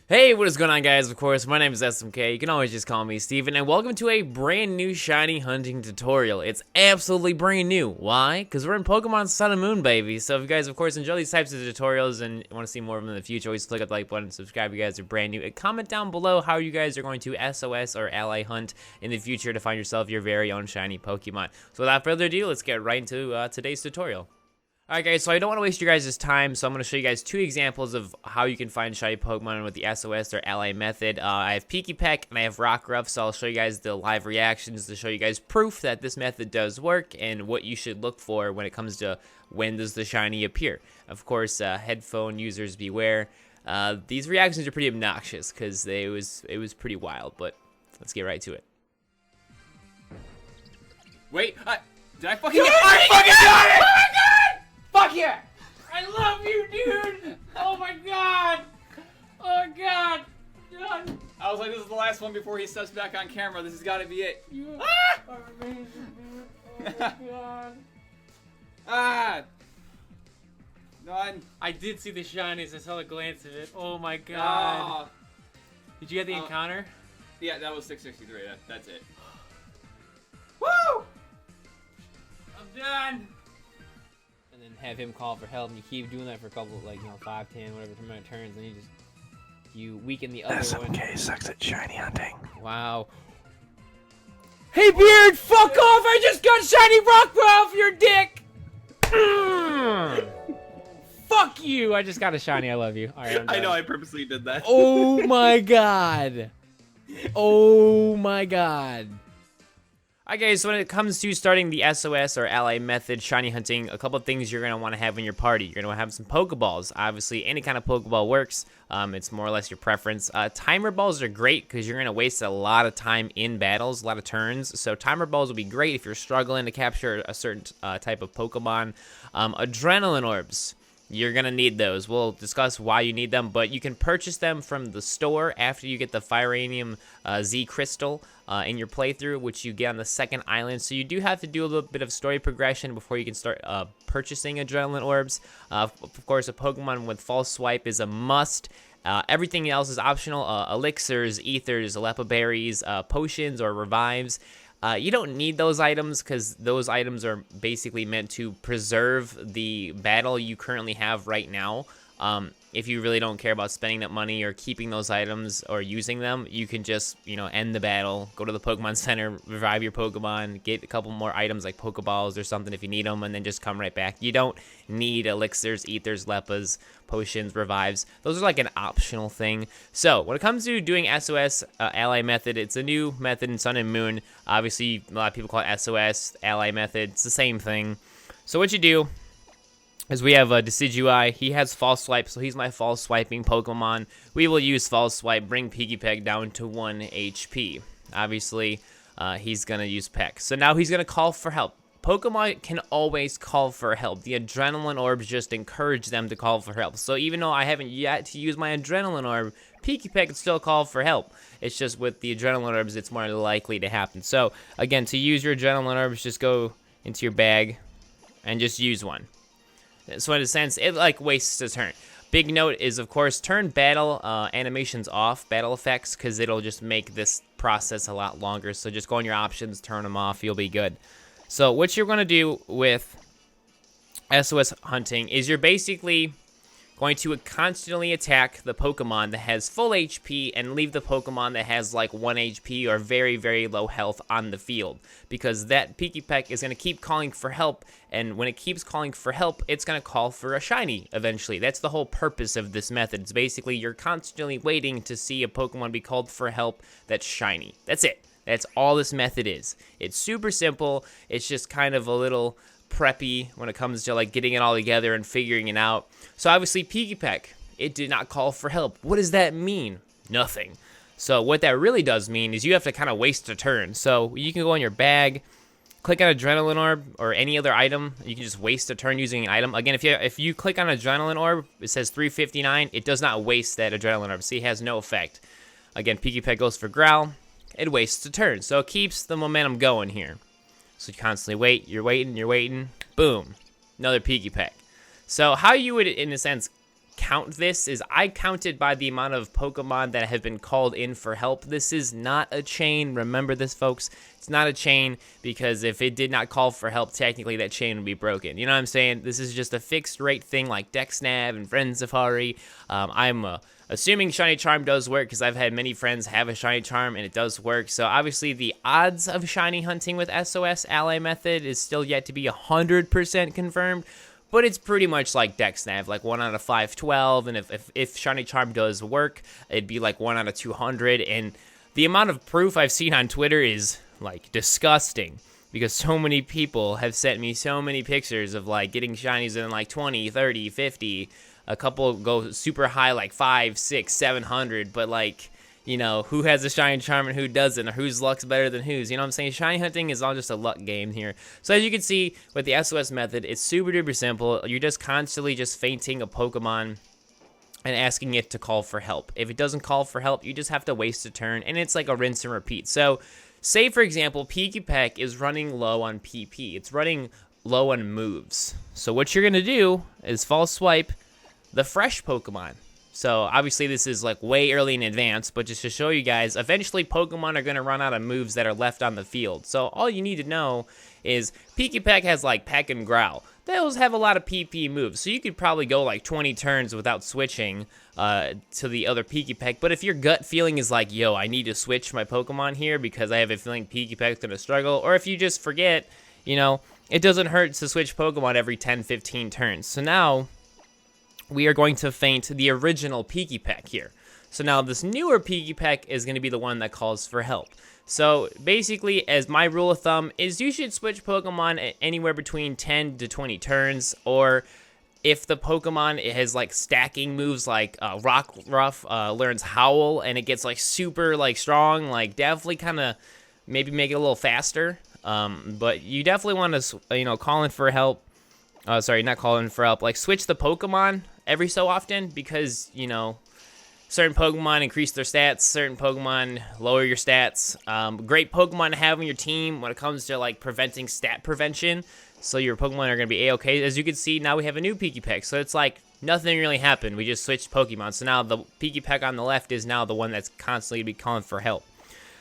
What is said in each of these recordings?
Hey, what is going on, guys? Of course, my name is SMK. You can always just call me Steven, and welcome to a brand new shiny hunting tutorial. It's absolutely brand new. Why? Because we're in Pokemon Sun and Moon, baby. So if you guys, of course, enjoy these types of tutorials and want to see more of them in the future, always click the like button, subscribe if you guys are brand new, and comment down below how you guys are going to SOS or Ally hunt in the future to find yourself your very own shiny Pokemon. So without further ado, let's get right into today's tutorial. Alright guys, so I don't want to waste your guys' time, so I'm going to show you guys two examples of how you can find shiny Pokemon with the SOS or Ally method. I have Peck and I have Rockruff, so I'll show you guys the live reactions to show you guys proof that this method does work and what you should look for when it comes to when does the shiny appear. Of course, headphone users beware. These reactions are pretty obnoxious because it was pretty wild, but let's get right to it. Wait, did I fucking I fucking got it! Fuck yeah! I love you, dude! Oh my god! Oh my god! God. I was like, this is the last one before he steps back on camera. This has got to be it. You are amazing, dude. Oh my god. None. I did see the shinies. I saw a glance of it. Oh my god. Did you get the encounter? Yeah, that was 663. That's it. Woo! I'm done. And then have him call for help, and you keep doing that for a couple, like, 5, 10, whatever amount of turns, and you weaken the other one. SMK sucks at shiny hunting. Wow. Hey, Beard, fuck off! I just got shiny Rockruff, your dick! Fuck you! I just got a shiny, I love you. Alright, I know, I purposely did that. Oh my god. Oh my god. Alright guys, so when it comes to starting the SOS or Ally method shiny hunting, a couple of things you're going to want to have in your party. You're going to have some Pokeballs. Obviously, any kind of Pokeball works. It's more or less your preference. Timer balls are great because you're going to waste a lot of time in battles, a lot of turns. So timer balls will be great if you're struggling to capture a certain type of Pokemon. Adrenaline orbs. You're going to need those. We'll discuss why you need them, but you can purchase them from the store after you get the Firanium Z Crystal in your playthrough, which you get on the second island. So you do have to do a little bit of story progression before you can start purchasing Adrenaline Orbs. Of course, a Pokemon with False Swipe is a must. Everything else is optional. Elixirs, Ethers, Alepa Berries, Potions, or Revives. You don't need those items because those items are basically meant to preserve the battle you currently have right now. If you really don't care about spending that money or keeping those items or using them, you can just, end the battle, go to the Pokemon Center, revive your Pokemon, get a couple more items like Pokeballs or something if you need them, and then just come right back. You don't need Elixirs, Ethers, Lepas, Potions, Revives. Those are like an optional thing. So when it comes to doing SOS Ally method, it's a new method in Sun and Moon. Obviously, a lot of people call it SOS Ally method. It's the same thing. So what you do is we have a Decidueye. He has False Swipe, so he's my False Swiping Pokemon. We will use False Swipe, bring Peck down to 1 HP. Obviously, he's going to use Peck. So now he's going to call for help. Pokemon can always call for help. The Adrenaline Orbs just encourage them to call for help. So even though I haven't yet to use my Adrenaline Orb, Peck can still call for help. It's just with the Adrenaline Orbs, it's more likely to happen. So again, to use your Adrenaline Orbs, just go into your bag and just use one. So in a sense, it wastes a turn. Big note is, of course, turn battle animations off, battle effects, because it'll just make this process a lot longer. So just go on your options, turn them off, you'll be good. So what you're going to do with SOS hunting is you're basically going to constantly attack the Pokemon that has full HP and leave the Pokemon that has like 1 HP or very, very low health on the field. Because that Peck is going to keep calling for help, and when it keeps calling for help, it's going to call for a shiny eventually. That's the whole purpose of this method. It's basically you're constantly waiting to see a Pokemon be called for help that's shiny. That's it. That's all this method is. It's super simple. It's just kind of a little preppy when it comes to like getting it all together and figuring it out. So obviously Peck, it did not call for help. What does that mean? Nothing. So what that really does mean is you have to kind of waste a turn. So you can go in your bag, click on Adrenaline Orb or any other item. You can just waste a turn using an item. Again, if you click on Adrenaline Orb, it says 359. It does not waste that Adrenaline Orb. See, it has no effect. Again, Peck goes for Growl. It wastes a turn. So it keeps the momentum going here. So you constantly wait, you're waiting, boom, another Peck. So how you would, in a sense, count this is I count it by the amount of Pokemon that have been called in for help. This is not a chain. Remember this, folks. It's not a chain, because if it did not call for help, technically that chain would be broken. You know what I'm saying? This is just a fixed rate thing like DexNav and Friend Safari. I'm assuming Shiny Charm does work, because I've had many friends have a Shiny Charm and it does work. So obviously the odds of shiny hunting with SOS Ally method is still yet to be 100% confirmed. But it's pretty much like DexNav, like 1 out of 512, and if Shiny Charm does work, it'd be like 1 out of 200, and the amount of proof I've seen on Twitter is, like, disgusting, because so many people have sent me so many pictures of, like, getting shinies in, like, 20, 30, 50, a couple go super high, like 5, 6, 700, but, like, you know, who has a Shiny Charm and who doesn't, or whose luck's better than whose, you know what I'm saying? Shiny hunting is all just a luck game here. So as you can see, with the SOS method, it's super duper simple. You're just constantly just feinting a Pokemon and asking it to call for help. If it doesn't call for help, you just have to waste a turn, and it's like a rinse and repeat. So, say for example, Pikipek is running low on PP. It's running low on moves. So what you're gonna do is false swipe the fresh Pokemon. So obviously this is like way early in advance, but just to show you guys, eventually Pokemon are going to run out of moves that are left on the field. So all you need to know is Pikipek has like Peck and Growl. Those have a lot of PP moves, so you could probably go like 20 turns without switching to the other Pikipek. But if your gut feeling is like, yo, I need to switch my Pokemon here because I have a feeling Pikipek's going to struggle, or if you just forget, you know, it doesn't hurt to switch Pokemon every 10, 15 turns. So now we are going to feint the original Pikipek here. So now this newer Pikipek is going to be the one that calls for help. So basically, as my rule of thumb is, you should switch Pokemon anywhere between 10 to 20 turns, or if the Pokemon has like stacking moves like Rockruff learns Howl and it gets like super like strong, like definitely kind of maybe make it a little faster. But you definitely want to, you know, call in for help. Sorry, not call in for help. Like switch the Pokemon every so often, because, you know, certain Pokemon increase their stats, certain Pokemon lower your stats. Great Pokemon to have on your team when it comes to like preventing stat prevention. So your Pokemon are going to be A-okay. As you can see, now we have a new Pikipek. So it's like nothing really happened. We just switched Pokemon. So now the Pikipek on the left is now the one that's constantly be calling for help.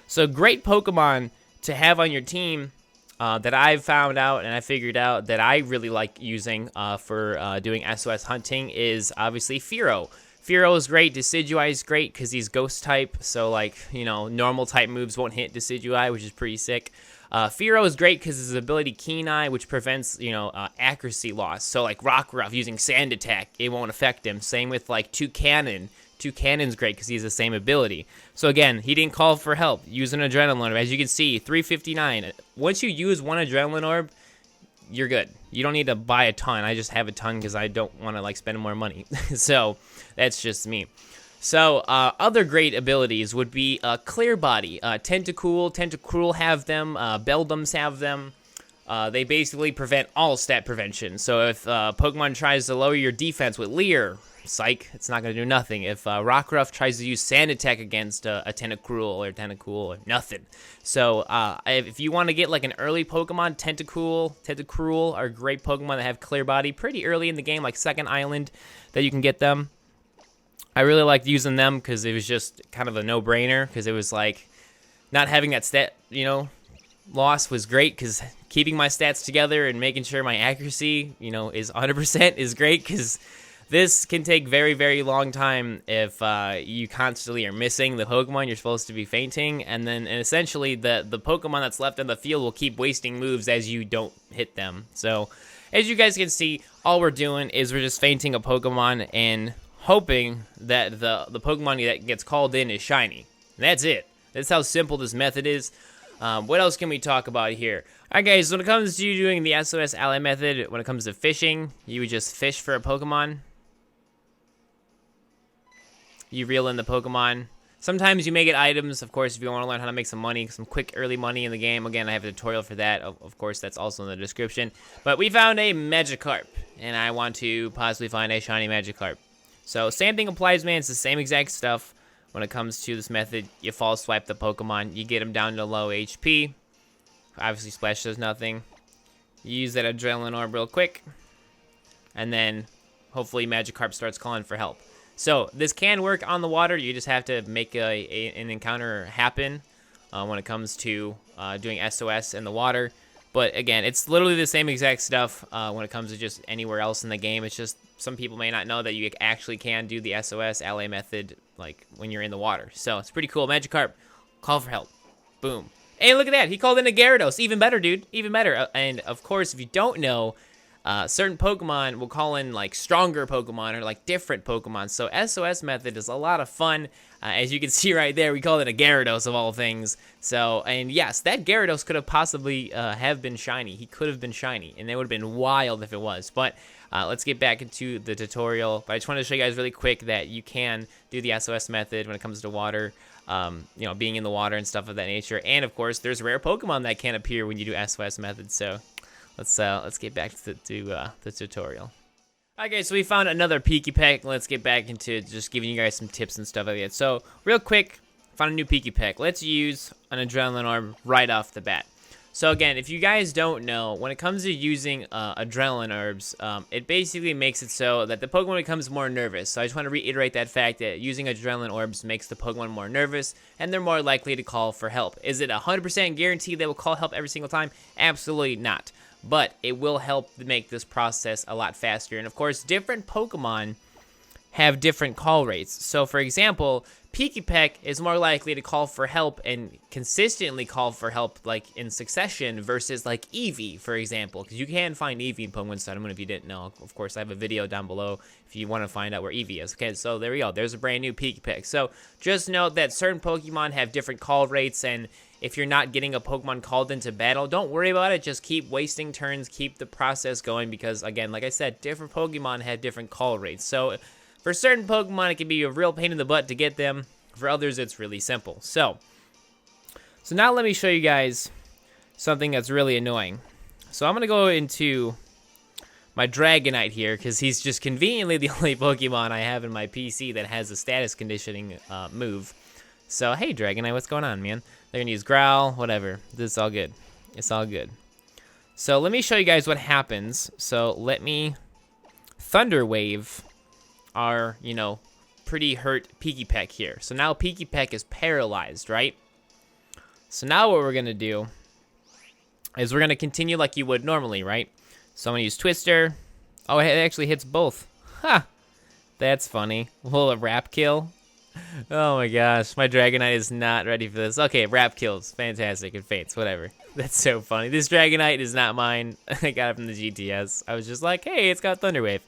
So great Pokemon to have on your team that I've found out and I figured out that I really like using for doing SOS hunting is obviously Fearow. Fearow is great. Decidueye is great because he's ghost type, so like, you know, normal type moves won't hit Decidueye, which is pretty sick. Fearow is great because his ability Keen Eye, which prevents, you know, accuracy loss. So like Rockruff using Sand Attack, it won't affect him. Same with like Toucannon. Toucannon's great because he has the same ability. So again, he didn't call for help. Use an Adrenaline Orb. As you can see, 359. Once you use one Adrenaline Orb, you're good. You don't need to buy a ton. I just have a ton because I don't want to like spend more money. So that's just me. So other great abilities would be Clear Body. Tentacruel have them. Beldums have them. They basically prevent all stat prevention. So if Pokemon tries to lower your defense with Leer, psych, it's not going to do nothing. If Rockruff tries to use Sand Attack against a Tentacool or nothing. So if you want to get like an early Pokemon, Tentacruel are great Pokemon that have Clear Body pretty early in the game, like second island that you can get them. I really liked using them because it was just kind of a no-brainer, because it was like not having that stat, you know, loss was great, because keeping my stats together and making sure my accuracy, you know, is 100% is great, because this can take very, very long time if you constantly are missing the Pokemon you're supposed to be feinting, and essentially the Pokemon that's left on the field will keep wasting moves as you don't hit them. So as you guys can see, all we're doing is we're just feinting a Pokemon and hoping that the Pokemon that gets called in is shiny. And that's it. That's how simple this method is. What else can we talk about here? Alright guys, when it comes to doing the SOS Ally method, when it comes to fishing, you would just fish for a Pokemon. You reel in the Pokemon. Sometimes you may get items, of course, if you want to learn how to make some money, some quick early money in the game. Again, I have a tutorial for that. Of course, that's also in the description. But we found a Magikarp, and I want to possibly find a shiny Magikarp. So same thing applies, man. It's the same exact stuff. When it comes to this method, you false swipe the Pokemon. You get them down to low HP. Obviously, Splash does nothing. You use that Adrenaline Orb real quick. And then, hopefully Magikarp starts calling for help. So this can work on the water. You just have to make an encounter happen when it comes to doing SOS in the water. But again, it's literally the same exact stuff when it comes to just anywhere else in the game. It's just some people may not know that you actually can do the SOS Ally method like when you're in the water. So it's pretty cool. Magikarp, call for help. Boom. Hey, look at that. He called in a Gyarados. Even better, dude. Even better. And of course, if you don't know, certain Pokemon will call in like stronger Pokemon or like different Pokemon. So SOS method is a lot of fun. As you can see right there, we called it a Gyarados of all things. So, and yes, that Gyarados could have possibly have been shiny. He could have been shiny, and it would have been wild if it was. But let's get back into the tutorial. But I just wanted to show you guys really quick that you can do the SOS method when it comes to water. You know, being in the water and stuff of that nature. And of course, there's rare Pokemon that can appear when you do SOS method. So let's get back to the tutorial. Okay, so we found another Pikipek. Let's get back into just giving you guys some tips and stuff like that. So real quick, found a new Pikipek. Let's use an Adrenaline Orb right off the bat. So again, if you guys don't know, when it comes to using Adrenaline Orbs, it basically makes it so that the Pokemon becomes more nervous. So I just want to reiterate that fact that using Adrenaline Orbs makes the Pokemon more nervous, and they're more likely to call for help. Is it 100% guaranteed they will call help every single time? Absolutely not. But it will help make this process a lot faster. And of course, different Pokemon have different call rates. So for example, Pikipek is more likely to call for help and consistently call for help like in succession versus like Eevee, for example, because you can find Eevee in Pokemon Stadium if you didn't know. Of course, I have a video down below if you want to find out where Eevee is. Okay, so there we go. There's a brand new Pikipek. So just note that certain Pokemon have different call rates, and if you're not getting a Pokemon called into battle, don't worry about it. Just keep wasting turns, keep the process going, because again, like I said, different Pokemon have different call rates. So for certain Pokemon, it can be a real pain in the butt to get them. For others, it's really simple. So now let me show you guys something that's really annoying. So I'm going to go into my Dragonite here, because he's just conveniently the only Pokemon I have in my PC that has a status conditioning move. So, hey, Dragonite, what's going on, man? They're going to use Growl, whatever. This is all good. It's all good. So let me show you guys what happens. So let me Thunder Wave our, you know, pretty hurt Pikipek here. So now Pikipek is paralyzed, right? So now what we're going to do is we're going to continue like you would normally, right? So I'm going to use Twister. Oh, it actually hits both. Ha! That's funny. Will a Wrap Kill? Oh my gosh, my Dragonite is not ready for this. Okay, Wrap Kills. Fantastic. It faints. Whatever. That's so funny. This Dragonite is not mine. I got it from the GTS. I was just like, hey, it's got Thunder Wave.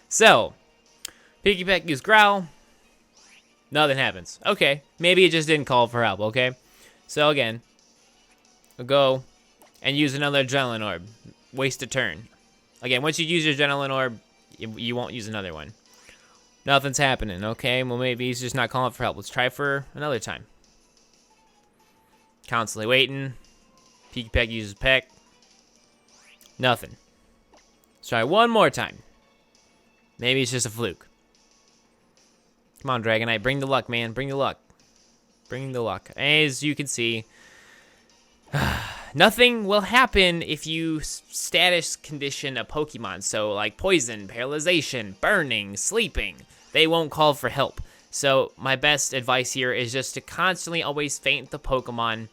So, Pikipek used Growl. Nothing happens. Okay, maybe it just didn't call for help, okay? So again, we'll go and use another Adrenaline Orb. Waste a turn. Again, once you use your Adrenaline Orb, you won't use another one. Nothing's happening, okay? Well, maybe he's just not calling for help. Let's try for another time. Constantly waiting. Pikipek uses Peck. Nothing. Let's try one more time. Maybe it's just a fluke. Come on, Dragonite. Bring the luck, man. Bring the luck. Bring the luck. As you can see, nothing will happen if you status condition a Pokemon. So, like poison, paralyzation, burning, sleeping. They won't call for help. So, my best advice here is just to constantly always faint the Pokemon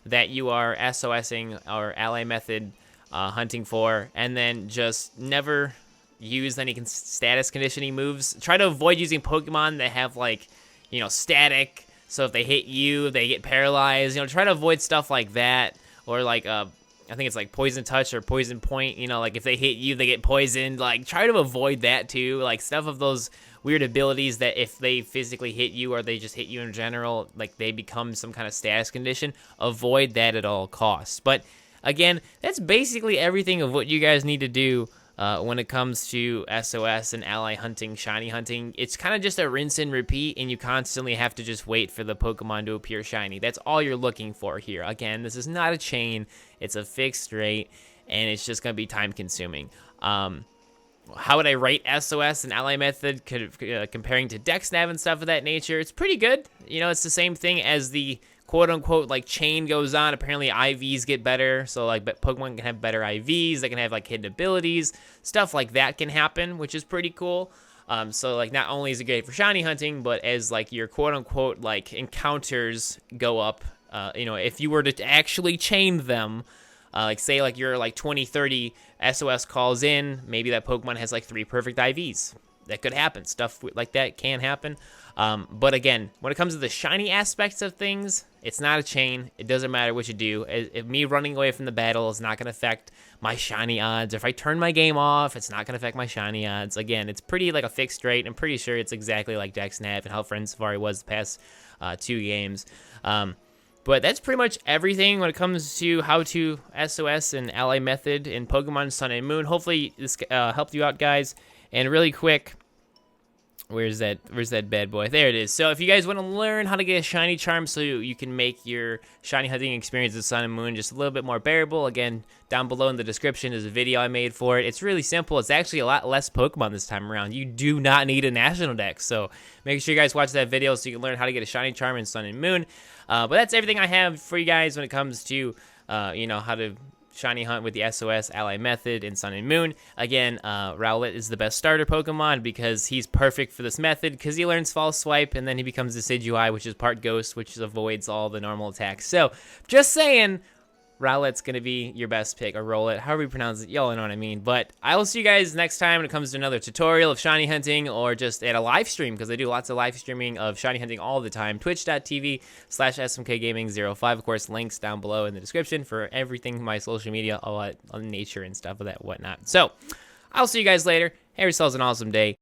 that you are SOSing or Ally Method hunting for. And then just never use any status conditioning moves. Try to avoid using Pokemon that have, like, you know, static. So if they hit you, they get paralyzed. You know, try to avoid stuff like that. Or like, I think it's like Poison Touch or Poison Point. You know, like if they hit you, they get poisoned. Like, try to avoid that too. Like, stuff of those weird abilities that if they physically hit you or they just hit you in general, like they become some kind of status condition. Avoid that at all costs. But again, that's basically everything of what you guys need to do when it comes to SOS and Ally hunting, shiny hunting. It's kind of just a rinse and repeat, and you constantly have to just wait for the Pokemon to appear shiny. That's all you're looking for here. Again, this is not a chain. It's a fixed rate, and it's just going to be time consuming. How would I rate SOS and Ally Method comparing to DexNav and stuff of that nature? It's pretty good. You know, it's the same thing as the quote-unquote like chain goes on, apparently IVs get better, so like Pokemon can have better IVs, they can have like hidden abilities, stuff like that can happen, which is pretty cool. So like not only is it great for shiny hunting, but as like your quote-unquote like encounters go up, you know, if you were to actually chain them, like say like you're like 20-30 SOS calls in, maybe that Pokemon has like 3 perfect IVs. That could happen. Stuff like that can happen. But again, when it comes to the shiny aspects of things, it's not a chain. It doesn't matter what you do. If me running away from the battle is not going to affect my shiny odds. If I turn my game off, it's not going to affect my shiny odds. Again, it's pretty like a fixed rate. I'm pretty sure it's exactly like Dex Nav and how Friend Safari was the past 2 games. But that's pretty much everything when it comes to how to SOS and Ally method in Pokemon Sun and Moon. Hopefully this helped you out, guys. And really quick, where's that bad boy? There it is. So if you guys want to learn how to get a shiny charm so you can make your shiny hunting experience in Sun and Moon just a little bit more bearable, again, down below in the description is a video I made for it. It's really simple. It's actually a lot less Pokemon this time around. You do not need a national dex. So make sure you guys watch that video so you can learn how to get a shiny charm in Sun and Moon. But that's everything I have for you guys when it comes to, you know, how to shiny hunt with the SOS Ally method in Sun and Moon. Again, Rowlet is the best starter Pokemon because he's perfect for this method because he learns False Swipe and then he becomes Decidueye, which is part Ghost, which avoids all the normal attacks. So, just saying, Rowlet's going to be your best pick, or Rowlet, however you pronounce it, y'all know what I mean. But I will see you guys next time when it comes to another tutorial of shiny hunting or just at a live stream, because I do lots of live streaming of shiny hunting all the time. Twitch.tv/smkgaming05. Of course, links down below in the description for everything, my social media, all that on nature and stuff of that whatnot. So, I'll see you guys later. Have yourselves an awesome day.